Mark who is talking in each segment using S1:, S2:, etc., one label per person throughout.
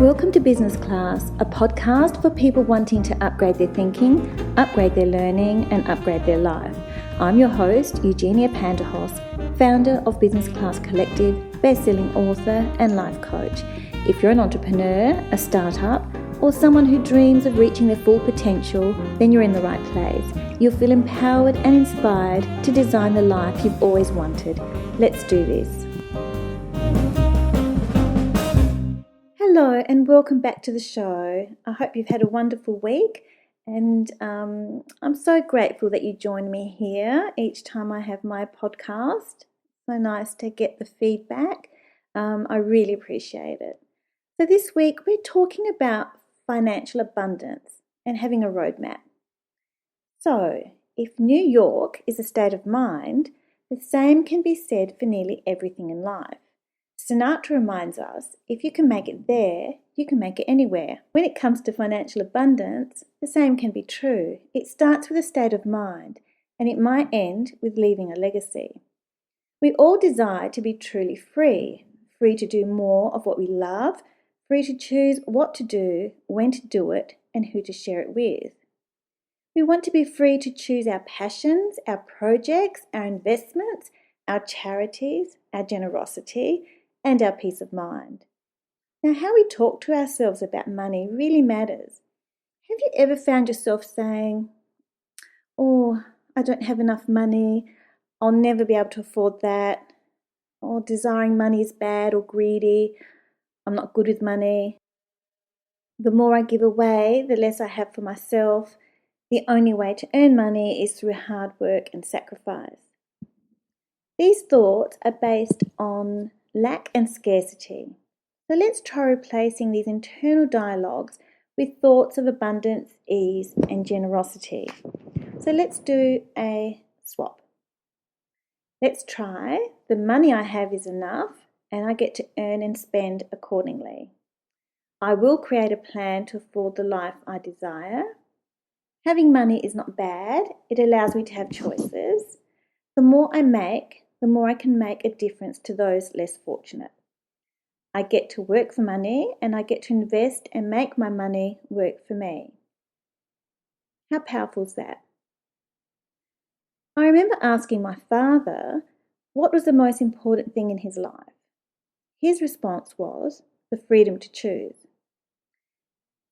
S1: Welcome to Business Class, a podcast for people wanting to upgrade their thinking, upgrade their learning, and upgrade their life. I'm your host, Eugenia Panterhos, founder of Business Class Collective, best-selling author and life coach. If you're an entrepreneur, a startup, or someone who dreams of reaching their full potential, then you're in the right place. You'll feel empowered and inspired to design the life you've always wanted. Let's do this. Hello and welcome back to the show. I hope you've had a wonderful week, and I'm so grateful that you join me here each time I have my podcast. So nice to get the feedback. I really appreciate it. So this week we're talking about financial abundance and having a roadmap. So if New York is a state of mind, the same can be said for nearly everything in life. Sinatra reminds us, if you can make it there, you can make it anywhere. When it comes to financial abundance, the same can be true. It starts with a state of mind, and it might end with leaving a legacy. We all desire to be truly free to do more of what we love, free to choose what to do, when to do it, and who to share it with. We want to be free to choose our passions, our projects, our investments, our charities, our generosity, and our peace of mind. Now, how we talk to ourselves about money really matters. Have you ever found yourself saying, "Oh, I don't have enough money, I'll never be able to afford that," or desiring money is bad or greedy, "I'm not good with money. The more I give away, the less I have for myself. The only way to earn money is through hard work and sacrifice." These thoughts are based on lack and scarcity. So let's try replacing these internal dialogues with thoughts of abundance, ease, and generosity. So let's do a swap. Let's try, the money I have is enough and I get to earn and spend accordingly. I will create a plan to afford the life I desire. Having money is not bad. It allows me to have choices. The more I make, the more I can make a difference to those less fortunate. I get to work for money and I get to invest and make my money work for me. How powerful is that? I remember asking my father what was the most important thing in his life. His response was the freedom to choose.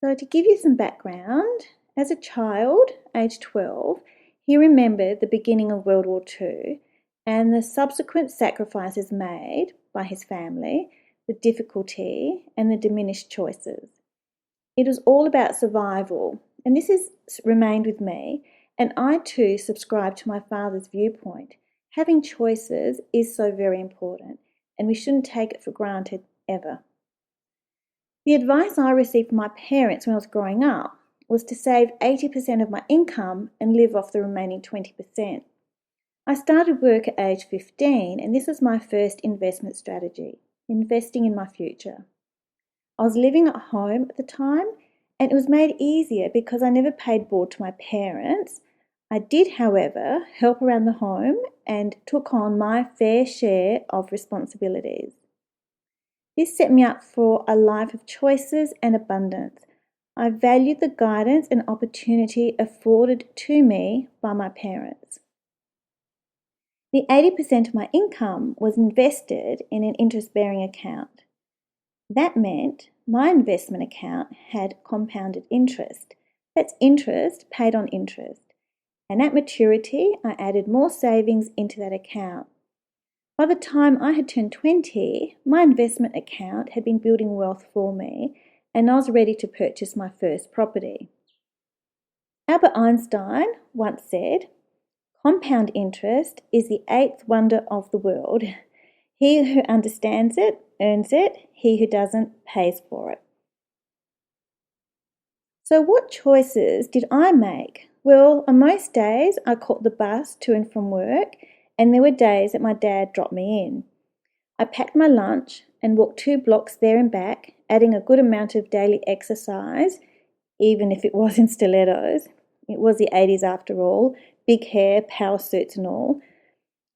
S1: So to give you some background, as a child, aged 12, he remembered the beginning of World War II and the subsequent sacrifices made by his family, the difficulty and the diminished choices. It was all about survival, and this has remained with me, and I too subscribe to my father's viewpoint. Having choices is so very important, and we shouldn't take it for granted ever. The advice I received from my parents when I was growing up was to save 80% of my income and live off the remaining 20%. I started work at age 15, and this was my first investment strategy, investing in my future. I was living at home at the time, and it was made easier because I never paid board to my parents. I did, however, help around the home and took on my fair share of responsibilities. This set me up for a life of choices and abundance. I valued the guidance and opportunity afforded to me by my parents. The 80% of my income was invested in an interest-bearing account. That meant my investment account had compounded interest. That's interest paid on interest. And at maturity, I added more savings into that account. By the time I had turned 20, my investment account had been building wealth for me, and I was ready to purchase my first property. Albert Einstein once said, "Compound interest is the eighth wonder of the world. He who understands it earns it. He who doesn't pays for it." So what choices did I make? Well, on most days I caught the bus to and from work, and there were days that my dad dropped me in. I packed my lunch and walked 2 blocks there and back, adding a good amount of daily exercise, even if it was in stilettos. It was the 80s after all, big hair, power suits and all.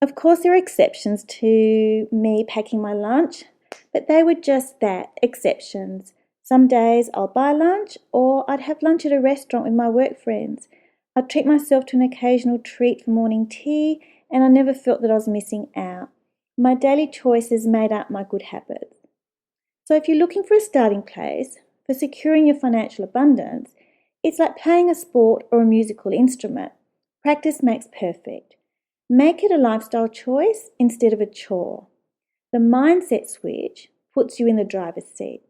S1: Of course, there are exceptions to me packing my lunch, but they were just that, exceptions. Some days I'll buy lunch or I'd have lunch at a restaurant with my work friends. I'd treat myself to an occasional treat for morning tea, and I never felt that I was missing out. My daily choices made up my good habits. So if you're looking for a starting place for securing your financial abundance, it's like playing a sport or a musical instrument. Practice makes perfect. Make it a lifestyle choice instead of a chore. The mindset switch puts you in the driver's seat.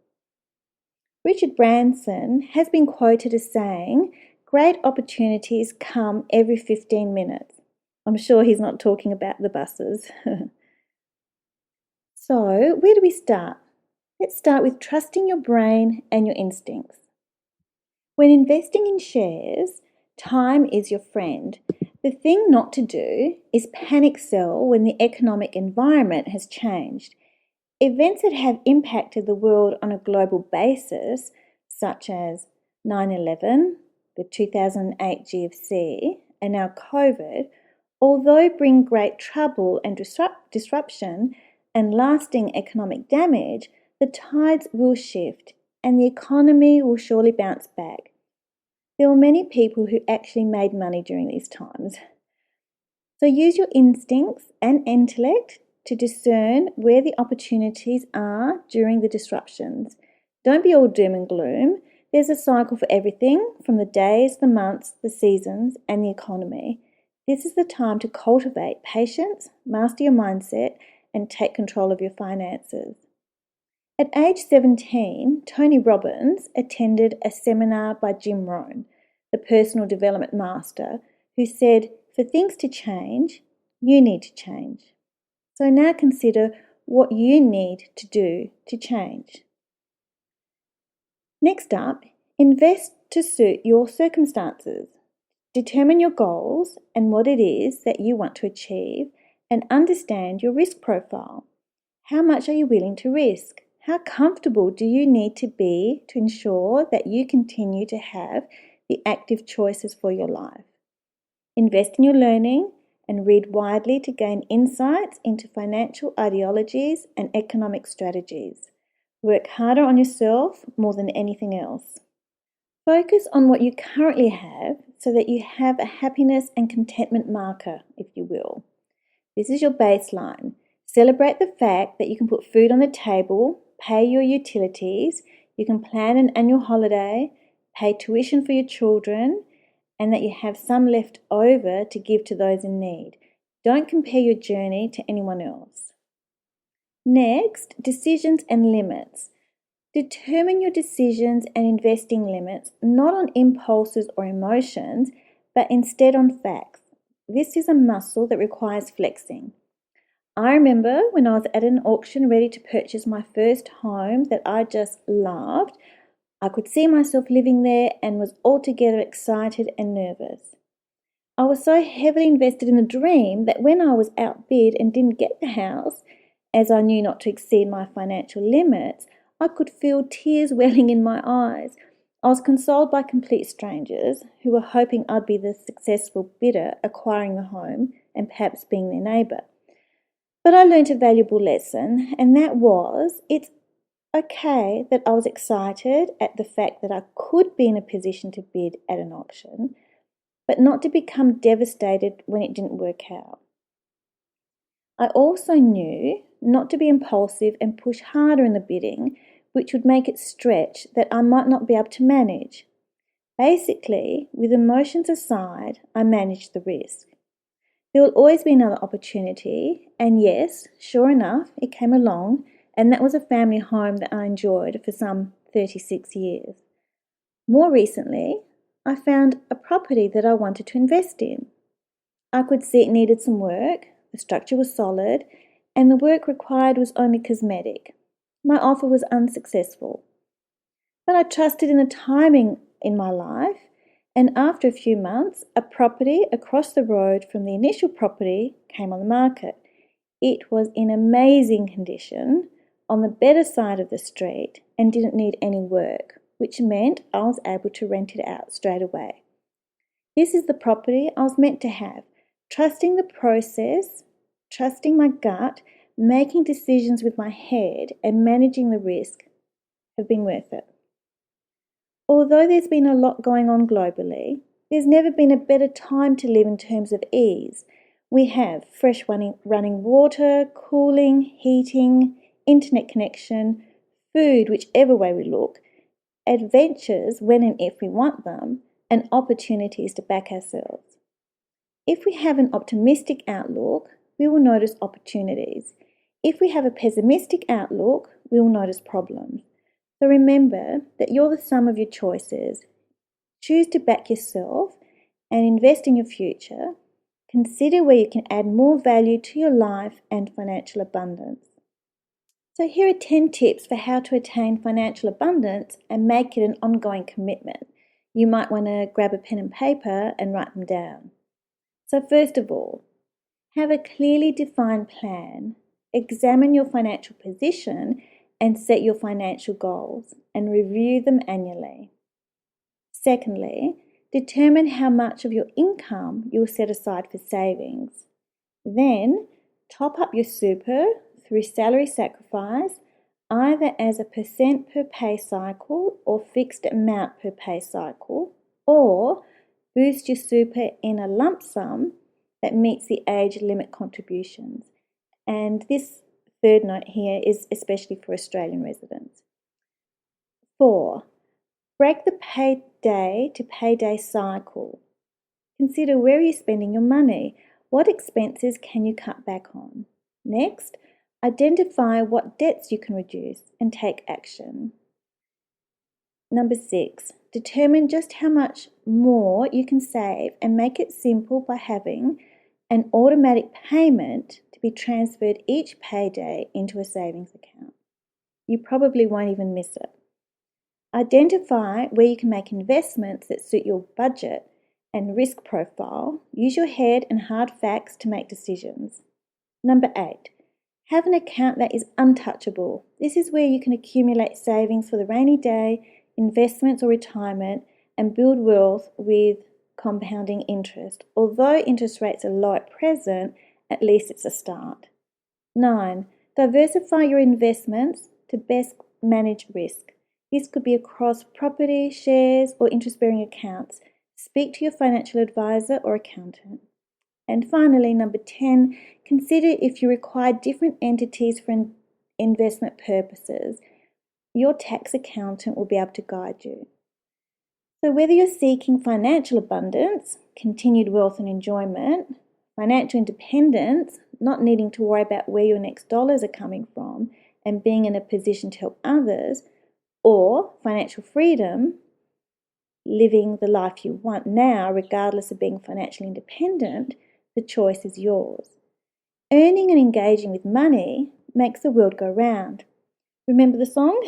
S1: Richard Branson has been quoted as saying, "Great opportunities come every 15 minutes." I'm sure he's not talking about the buses. So, where do we start? Let's start with trusting your brain and your instincts. When investing in shares, time is your friend. The thing not to do is panic sell when the economic environment has changed. Events that have impacted the world on a global basis, such as 9/11, the 2008 GFC, and now COVID, although bring great trouble and disruption and lasting economic damage, the tides will shift and the economy will surely bounce back. There were many people who actually made money during these times. So use your instincts and intellect to discern where the opportunities are during the disruptions. Don't be all doom and gloom. There's a cycle for everything, from the days, the months, the seasons, and the economy. This is the time to cultivate patience, master your mindset, and take control of your finances. At age 17, Tony Robbins attended a seminar by Jim Rohn, the personal development master, who said, "For things to change, you need to change." So now consider what you need to do to change. Next up, invest to suit your circumstances. Determine your goals and what it is that you want to achieve, and understand your risk profile. How much are you willing to risk? How comfortable do you need to be to ensure that you continue to have the active choices for your life? Invest in your learning and read widely to gain insights into financial ideologies and economic strategies. Work harder on yourself more than anything else. Focus on what you currently have so that you have a happiness and contentment marker, if you will. This is your baseline. Celebrate the fact that you can put food on the table, pay your utilities, you can plan an annual holiday, pay tuition for your children, and that you have some left over to give to those in need. Don't compare your journey to anyone else. Next, decisions and limits. Determine your decisions and investing limits not on impulses or emotions, but instead on facts. This is a muscle that requires flexing. I remember when I was at an auction ready to purchase my first home that I just loved, I could see myself living there and was altogether excited and nervous. I was so heavily invested in the dream that when I was outbid and didn't get the house, as I knew not to exceed my financial limits, I could feel tears welling in my eyes. I was consoled by complete strangers who were hoping I'd be the successful bidder acquiring the home and perhaps being their neighbour. But I learnt a valuable lesson, and that was it's okay that I was excited at the fact that I could be in a position to bid at an auction, but not to become devastated when it didn't work out. I also knew not to be impulsive and push harder in the bidding, which would make it stretch that I might not be able to manage. Basically, with emotions aside, I managed the risk. There will always be another opportunity, and yes, sure enough, it came along, and that was a family home that I enjoyed for some 36 years. More recently, I found a property that I wanted to invest in. I could see it needed some work, the structure was solid, and the work required was only cosmetic. My offer was unsuccessful. But I trusted in the timing in my life, and after a few months, a property across the road from the initial property came on the market. It was in amazing condition, on the better side of the street, and didn't need any work, which meant I was able to rent it out straight away. This is the property I was meant to have. Trusting the process, trusting my gut, making decisions with my head, and managing the risk have been worth it. Although there's been a lot going on globally, there's never been a better time to live in terms of ease. We have fresh running water, cooling, heating, internet connection, food whichever way we look, adventures when and if we want them, and opportunities to back ourselves. If we have an optimistic outlook, we will notice opportunities. If we have a pessimistic outlook, we will notice problems. So remember that you're the sum of your choices. Choose to back yourself and invest in your future. Consider where you can add more value to your life and financial abundance. So here are 10 tips for how to attain financial abundance and make it an ongoing commitment. You might want to grab a pen and paper and write them down. So first of all, have a clearly defined plan. Examine your financial position and set your financial goals and review them annually. Secondly, determine how much of your income you'll set aside for savings. Then, top up your super through salary sacrifice, either as a percent per pay cycle or fixed amount per pay cycle, or boost your super in a lump sum that meets the age limit contributions. And this third note here is especially for Australian residents. 4. Break the payday to payday cycle. Consider where you're spending your money. What expenses can you cut back on? Next, identify what debts you can reduce and take action. Number 6, determine just how much more you can save and make it simple by having an automatic payment to be transferred each payday into a savings account. You probably won't even miss it. Identify where you can make investments that suit your budget and risk profile. Use your head and hard facts to make decisions. Number 8, have an account that is untouchable. This is where you can accumulate savings for the rainy day, investments or retirement, and build wealth with compounding interest. Although interest rates are low at present, at least it's a start. 9, diversify your investments to best manage risk. This could be across property, shares, or interest-bearing accounts. Speak to your financial advisor or accountant. And finally, number 10, consider if you require different entities for investment purposes. Your tax accountant will be able to guide you. So whether you're seeking financial abundance, continued wealth and enjoyment, financial independence, not needing to worry about where your next dollars are coming from, and being in a position to help others, or financial freedom, living the life you want now regardless of being financially independent, the choice is yours. Earning and engaging with money makes the world go round. Remember the song?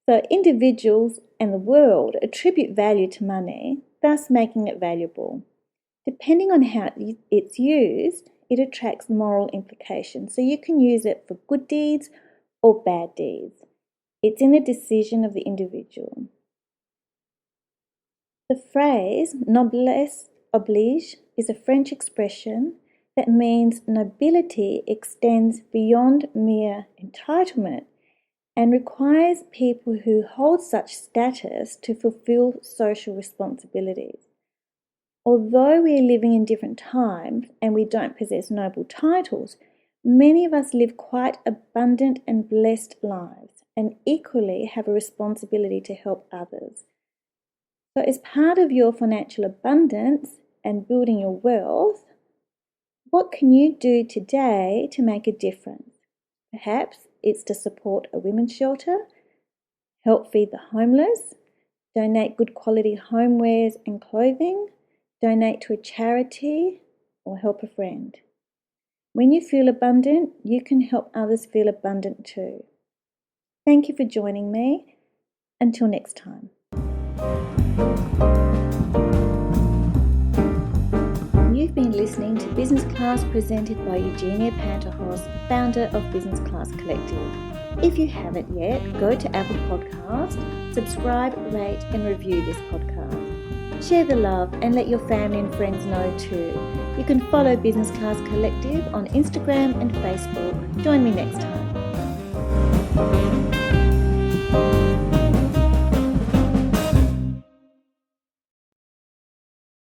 S1: So individuals and the world attribute value to money, thus making it valuable. Depending on how it's used, it attracts moral implications. So you can use it for good deeds or bad deeds. It's in the decision of the individual. The phrase noblesse oblige is a French expression that means nobility extends beyond mere entitlement and requires people who hold such status to fulfill social responsibilities. Although we are living in different times and we don't possess noble titles, many of us live quite abundant and blessed lives and equally have a responsibility to help others. So as part of your financial abundance and building your wealth, what can you do today to make a difference? Perhaps it's to support a women's shelter, help feed the homeless, donate good quality homewares and clothing, donate to a charity, or help a friend. When you feel abundant, you can help others feel abundant too. Thank you for joining me. Until next time. You've been listening to Business Class presented by Eugenia Panterhos, founder of Business Class Collective. If you haven't yet, go to Apple Podcasts, subscribe, rate and review this podcast. Share the love and let your family and friends know too. You can follow Business Class Collective on Instagram and Facebook. Join me next time.